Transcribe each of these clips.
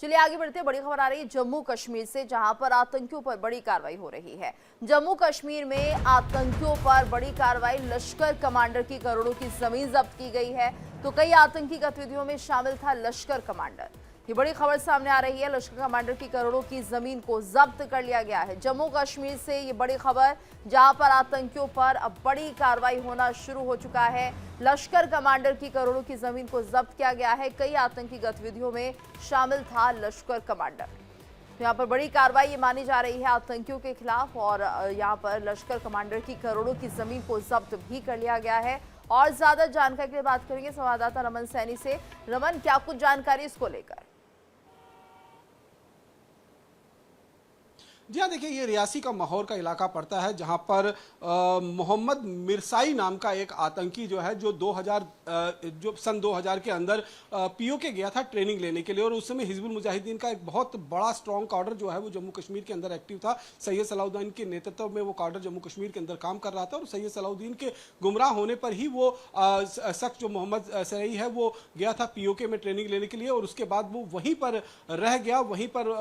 चलिए आगे बढ़ते हैं। बड़ी खबर आ रही है जम्मू कश्मीर से, जहां पर आतंकियों पर बड़ी कार्रवाई हो रही है। जम्मू कश्मीर में आतंकियों पर बड़ी कार्रवाई, लश्कर कमांडर की करोड़ों की जमीन जब्त की गई है। तो कई आतंकी गतिविधियों में शामिल था लश्कर कमांडर। ये बड़ी खबर सामने आ रही है। लश्कर कमांडर की करोड़ों की जमीन को जब्त कर लिया गया है। जम्मू कश्मीर से ये बड़ी खबर, जहां पर आतंकियों पर अब बड़ी कार्रवाई होना शुरू हो चुका है। लश्कर कमांडर की करोड़ों की जमीन को जब्त किया गया है। कई आतंकी गतिविधियों में शामिल था लश्कर कमांडर। तो यहाँ पर बड़ी कार्रवाई ये मानी जा रही है आतंकियों के खिलाफ, और यहाँ पर लश्कर कमांडर की करोड़ों की जमीन को जब्त भी कर लिया गया है। और ज्यादा जानकारी के लिए बात करेंगे संवाददाता रमन सैनी से। रमन, क्या कुछ जानकारी इसको लेकर? जी हाँ, देखिए, ये रियासी का माहौर का इलाका पड़ता है, जहाँ पर मोहम्मद मिर्साई नाम का एक आतंकी जो है, जो जो सन 2000 के अंदर पीओके गया था ट्रेनिंग लेने के लिए, और उस समय हिजबुल मुजाहिदीन का एक बहुत बड़ा स्ट्रॉन्ग काडर जो है वो जम्मू कश्मीर के अंदर एक्टिव था। सैयद सलाउद्दीन के नेतृत्व में वो काडर जम्मू कश्मीर के अंदर काम कर रहा था, और सैयद सलाउद्दीन के गुमराह होने पर ही वो शख्स जो मोहम्मद सरई है वो गया था पीओके में ट्रेनिंग लेने के लिए, और उसके बाद वो वहीं पर रह गया। वहीं पर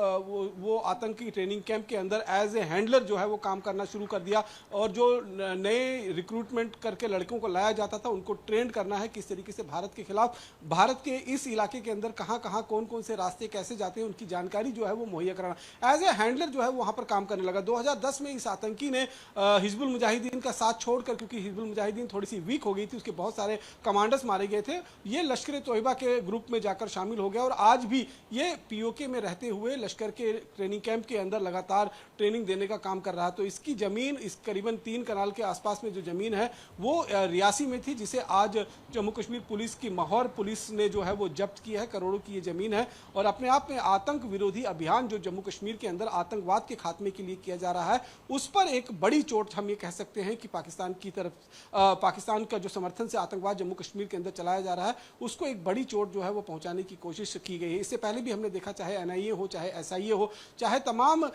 वो आतंकी ट्रेनिंग कैंप के अंदर एज ए हैंडलर जो है वो काम करना शुरू कर दिया। और जो नए रिक्रूटमेंट करके लड़कों को लाया जाता था, उनको ट्रेंड करना है किस तरीके से भारत के खिलाफ, भारत के इस इलाके के अंदर कहां कहां कौन कौन से रास्ते कैसे जाते हैं, उनकी जानकारी जो है वो मुहैया कराना, एज ए हैंडलर जो है वहां पर काम करने लगा। 2010 में इस आतंकी ने हिजबुल मुजाहिदीन का साथ छोड़कर, क्योंकि हिजबुल मुजाहिदीन थोड़ी सी वीक हो गई थी, उसके बहुत सारे कमांडर्स मारे गए थे, ये लश्कर तोयबा के ग्रुप में जाकर शामिल हो गया। और आज भी ये पीओके में रहते हुए लश्कर के ट्रेनिंग कैंप के अंदर लगातार ट्रेनिंग देने का काम कर रहा है। तो इसकी जमीन, इस करीबन 3 कनाल के आसपास में जो जमीन है वो रियासी में थी, जिसे आज जम्मू कश्मीर पुलिस की माहौर पुलिस ने जो है वो जब्त किया है। करोड़ों की ये जमीन है, और अपने आप में आतंक विरोधी अभियान जो जम्मू कश्मीर के अंदर आतंकवाद के खात्मे के लिए किया जा रहा है, उस पर एक बड़ी चोट हम ये कह सकते हैं कि पाकिस्तान की तरफ, पाकिस्तान का जो समर्थन से आतंकवाद जम्मू कश्मीर के अंदर चलाया जा रहा है, उसको एक बड़ी चोट जो है वो पहुंचाने की कोशिश की गई है। इससे पहले भी हमने देखा, चाहे एनआईए हो, चाहे एसआईए हो, चाहे तमाम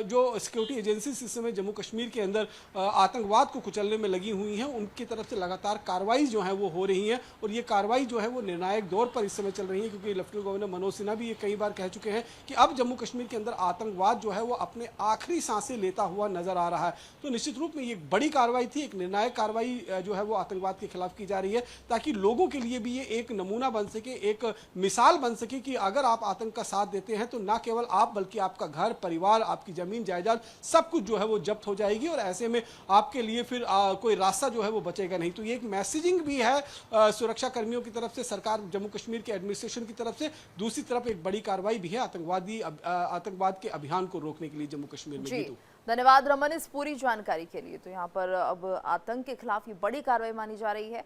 जो सिक्योरिटी एजेंसी इस समय जम्मू कश्मीर के अंदर आतंकवाद को कुचलने में लगी हुई हैं, उनकी तरफ से लगातार कार्रवाई जो है वो हो रही है। और ये कार्रवाई जो है वो निर्णायक दौर पर इस समय चल रही है, क्योंकि लेफ्टिनेंट गवर्नर मनोज सिन्हा भी ये कई बार कह चुके हैं कि अब जम्मू कश्मीर के अंदर आतंकवाद जो है वो अपने आखिरी सांसें लेता हुआ नजर आ रहा है। तो निश्चित रूप में ये एक बड़ी कार्रवाई थी, एक निर्णायक कार्रवाई जो है वो आतंकवाद के खिलाफ की जा रही है, ताकि लोगों के लिए भी ये एक नमूना बन सके, एक मिसाल बन सके कि अगर आप आतंक का साथ देते हैं तो ना केवल आप, बल्कि आपका घर परिवार, आपकी जमीन जायदाद, सब कुछ जो है वो जब्त हो जाएगी, और ऐसे में आपके लिए फिर कोई रास्ता जो है वो बचेगा नहीं। तो ये एक मैसेजिंग भी है सुरक्षा कर्मियों की तरफ से, सरकार जम्मू कश्मीर के एडमिनिस्ट्रेशन की तरफ से, दूसरी तरफ एक बड़ी कार्रवाई भी है आतंकवाद के अभियान को रोकने के लिए जम्मू कश्मीर में। जी, धन्यवाद रमन इस पूरी जानकारी के लिए। तो यहाँ पर अब आतंक के खिलाफ ये बड़ी कार्रवाई मानी जा रही है।